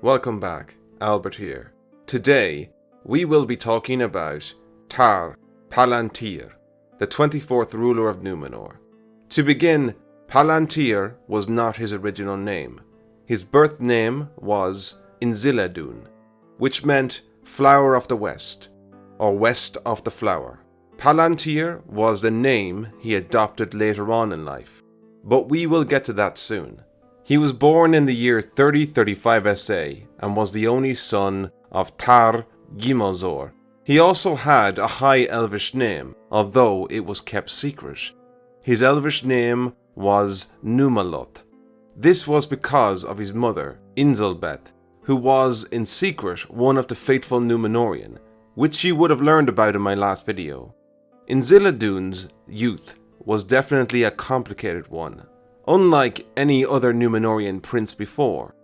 Welcome back, Albert here. Today, we will be talking about Tar Palantir, the 24th ruler of Númenor. To begin, Palantir was not his original name. His birth name was Inzilbêth, which meant flower of the west, or west of the flower. Palantir was the name he adopted later on in life, but we will get to that soon. He was born in the year 3035 SA and was the only son of Tar Gimilkhad. He also had a high elvish name, although it was kept secret. His elvish name was Númenor. This was because of his mother, Inzilbêth, who was in secret one of the faithful Númenôrean, which you would have learned about in my last video. Inzilbêth's youth was definitely a complicated one, unlike any other Númenórean prince before.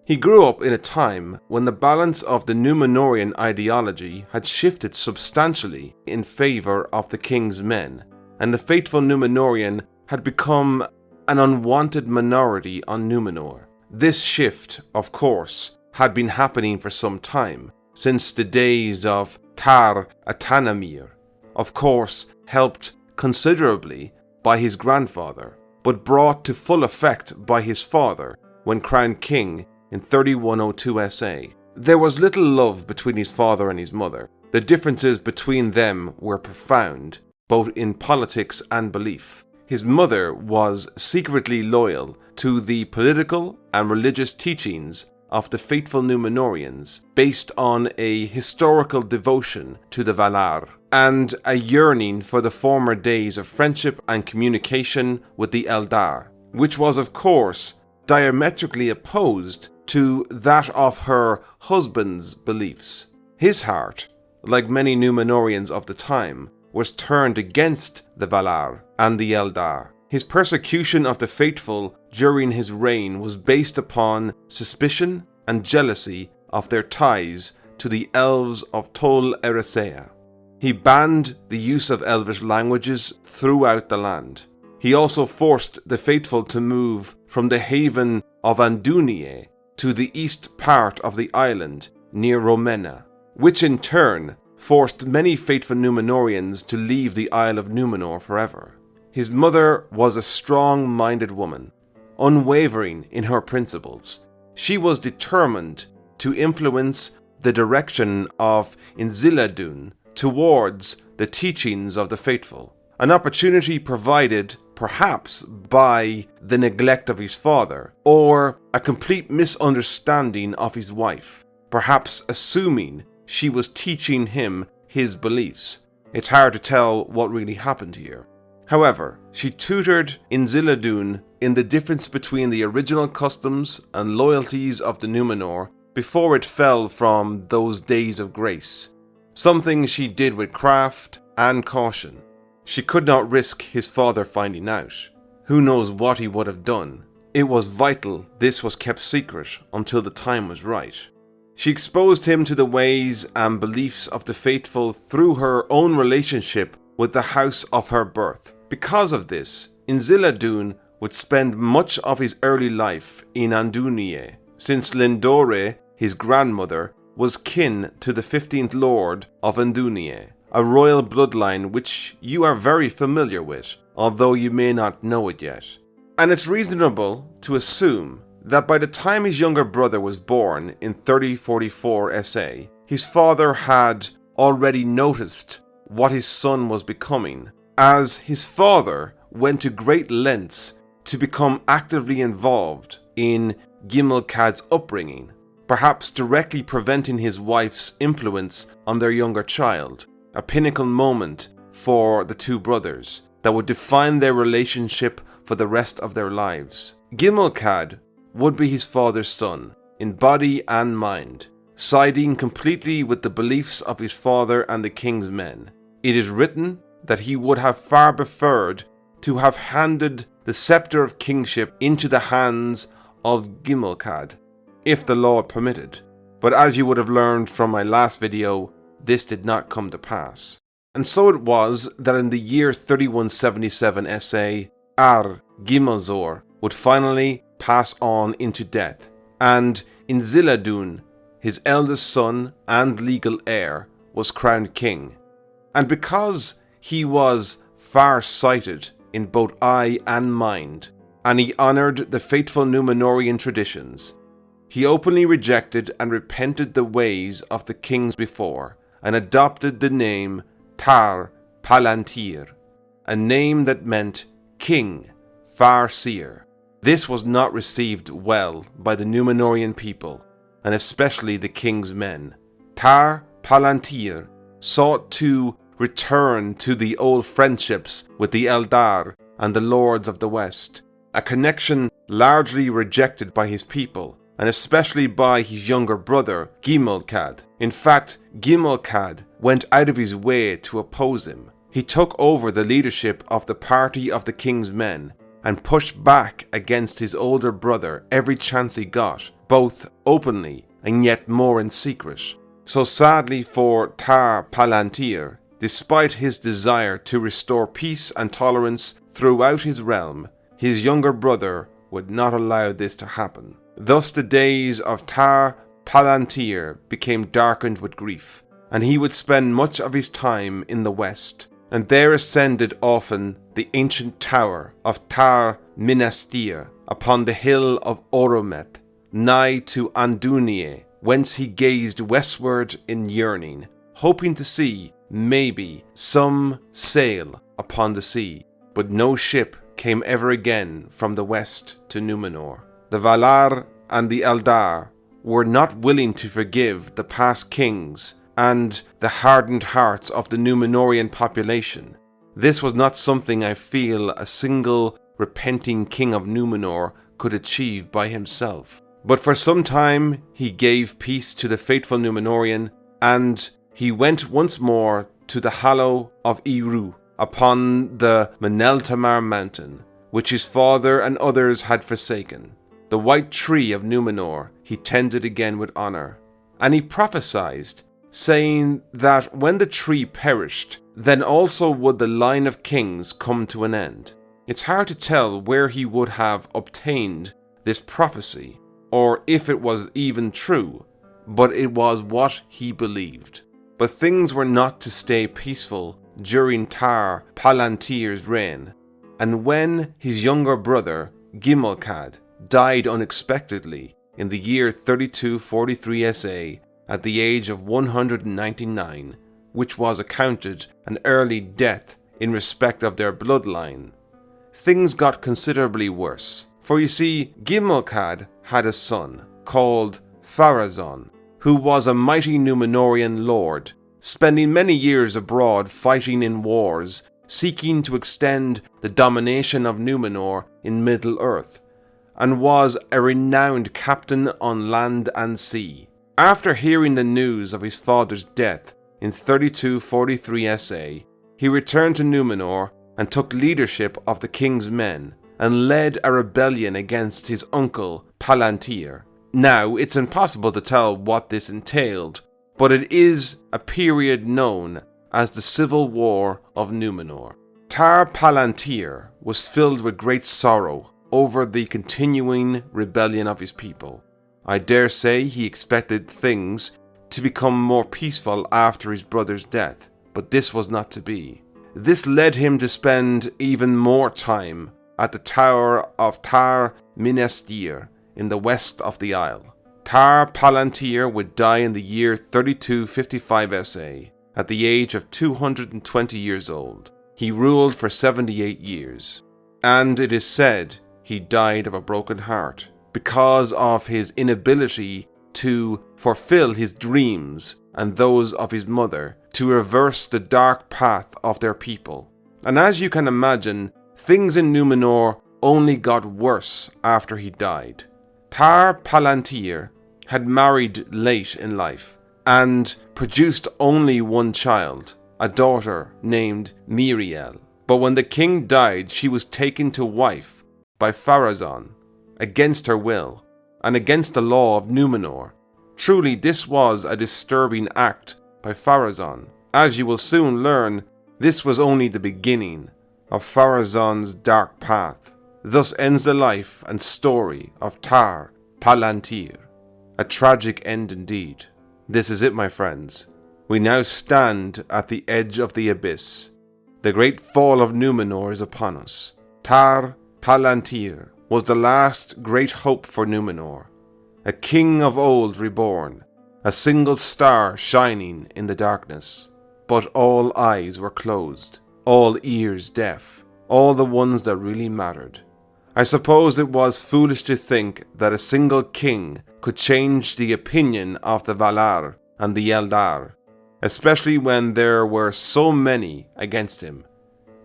He grew up in a time when the balance of the Númenórean ideology had shifted substantially in favour of the king's men, and the faithful Númenórean had become an unwanted minority on Numenor. This shift, of course, had been happening for some time, since the days of Tar Palantir, of course helped considerably by his grandfather, but brought to full effect by his father when crowned king in 3102 SA. There was little love between his father and his mother. The differences between them were profound, both in politics and belief. His mother was secretly loyal to the political and religious teachings of the faithful Númenóreans, based on a historical devotion to the Valar, and a yearning for the former days of friendship and communication with the Eldar, which was of course diametrically opposed to that of her husband's beliefs. His heart, like many Númenóreans of the time, was turned against the Valar and the Eldar. His persecution of the faithful during his reign was based upon suspicion and jealousy of their ties to the Elves of Tol Eressëa. He banned the use of Elvish languages throughout the land. He also forced the faithful to move from the haven of Andúnie to the east part of the island near Romena, which in turn forced many faithful Númenóreans to leave the Isle of Númenor forever. His mother was a strong-minded woman, unwavering in her principles. She was determined to influence the direction of Inzilbêth towards the teachings of the faithful, an opportunity provided perhaps by the neglect of his father, or a complete misunderstanding of his wife, perhaps assuming she was teaching him his beliefs. It's hard to tell what really happened here. However, she tutored Inzilbêth in the difference between the original customs and loyalties of the Numenor before it fell from those days of grace, something she did with craft and caution. She could not risk his father finding out. Who knows what he would have done. It was vital this was kept secret until the time was right. She exposed him to the ways and beliefs of the faithful through her own relationship with the house of her birth. Because of this, Inzilbêth would spend much of his early life in Andúnie, since Lindore, his grandmother, was kin to the 15th Lord of Andúnie, a royal bloodline which you are very familiar with, although you may not know it yet. And it's reasonable to assume that by the time his younger brother was born in 3044 SA, his father had already noticed what his son was becoming, as his father went to great lengths to become actively involved in Gimilkhad's upbringing, perhaps directly preventing his wife's influence on their younger child, a pinnacle moment for the two brothers that would define their relationship for the rest of their lives. Gimilkhad would be his father's son, in body and mind, siding completely with the beliefs of his father and the king's men. It is written that he would have far preferred to have handed the scepter of kingship into the hands of Gimilkhad, if the Lord permitted. But as you would have learned from my last video, this did not come to pass. And so it was that in the year 3177 SA, Ar-Pharazôn would finally pass on into death, and Inzilbêth, his eldest son and legal heir, was crowned king. And because he was far-sighted in both eye and mind, and he honoured the faithful Númenórean traditions, he openly rejected and repented the ways of the kings before, and adopted the name Tar Palantir, a name that meant king, far-seer. This was not received well by the Númenórean people, and especially the king's men. Tar Palantir sought to return to the old friendships with the Eldar and the lords of the West, a connection largely rejected by his people, and especially by his younger brother, Gimilkhad. In fact, Gimilkhad went out of his way to oppose him. He took over the leadership of the party of the king's men, and pushed back against his older brother every chance he got, both openly and yet more in secret. So sadly for Tar Palantir, despite his desire to restore peace and tolerance throughout his realm, his younger brother would not allow this to happen. Thus the days of Tar Palantir became darkened with grief, and he would spend much of his time in the west, and there ascended often the ancient tower of Tar Minas upon the hill of Oromet, nigh to Andunie, whence he gazed westward in yearning, hoping to see, maybe, some sail upon the sea. But no ship came ever again from the west to Numenor. The Valar and the Eldar were not willing to forgive the past kings and the hardened hearts of the Númenórean population. This was not something I feel a single repenting King of Númenor could achieve by himself. But for some time he gave peace to the faithful Númenórean, and he went once more to the Hollow of Eru upon the Meneltamar mountain, which his father and others had forsaken. The white tree of Numenor he tended again with honour, and he prophesied, saying that when the tree perished, then also would the line of kings come to an end. It's hard to tell where he would have obtained this prophecy, or if it was even true, but it was what he believed. But things were not to stay peaceful during Tar Palantir's reign, and when his younger brother, Gimilkhad, died unexpectedly in the year 3243 SA at the age of 199, which was accounted an early death in respect of their bloodline, things got considerably worse. For you see, Gimilkhad had a son called Pharazon, who was a mighty Númenórean lord, spending many years abroad fighting in wars, seeking to extend the domination of Numenor in Middle-earth, and was a renowned captain on land and sea. After hearing the news of his father's death in 3243 SA, he returned to Numenor and took leadership of the king's men, and led a rebellion against his uncle Palantir. Now, it's impossible to tell what this entailed, but it is a period known as the Civil War of Numenor. Tar Palantir was filled with great sorrow over the continuing rebellion of his people. I dare say he expected things to become more peaceful after his brother's death, but this was not to be. This led him to spend even more time at the tower of Tar Minas in the west of the isle. Tar Palantir would die in the year 3255 SA at the age of 220 years old. He ruled for 78 years, and it is said he died of a broken heart because of his inability to fulfill his dreams and those of his mother, to reverse the dark path of their people. And as you can imagine, things in Numenor only got worse after he died. Tar Palantir had married late in life and produced only one child, a daughter named Míriel. But when the king died, she was taken to wife by Pharazon, against her will, and against the law of Numenor. Truly, this was a disturbing act by Pharazon. As you will soon learn, this was only the beginning of Pharazon's dark path. Thus ends the life and story of Tar Palantir. A tragic end indeed. This is it, my friends. We now stand at the edge of the abyss. The great fall of Numenor is upon us. Tar Palantir was the last great hope for Numenor. A king of old reborn, a single star shining in the darkness. But all eyes were closed, all ears deaf, all the ones that really mattered. I suppose it was foolish to think that a single king could change the opinion of the Valar and the Eldar, especially when there were so many against him,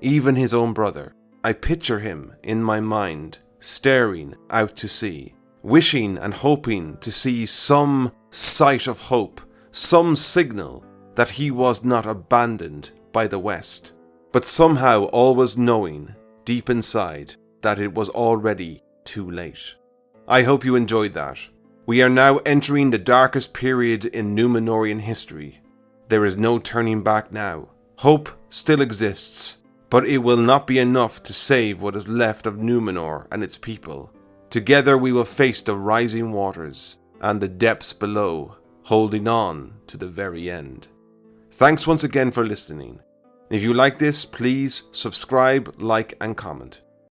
even his own brother. I picture him in my mind, staring out to sea, wishing and hoping to see some sight of hope, some signal that he was not abandoned by the West, but somehow always knowing, deep inside, that it was already too late. I hope you enjoyed that. We are now entering the darkest period in Númenórean history. There is no turning back now. Hope still exists, but it will not be enough to save what is left of Númenor and its people. Together we will face the rising waters and the depths below, holding on to the very end. Thanks once again for listening. If you like this, please subscribe, like and comment.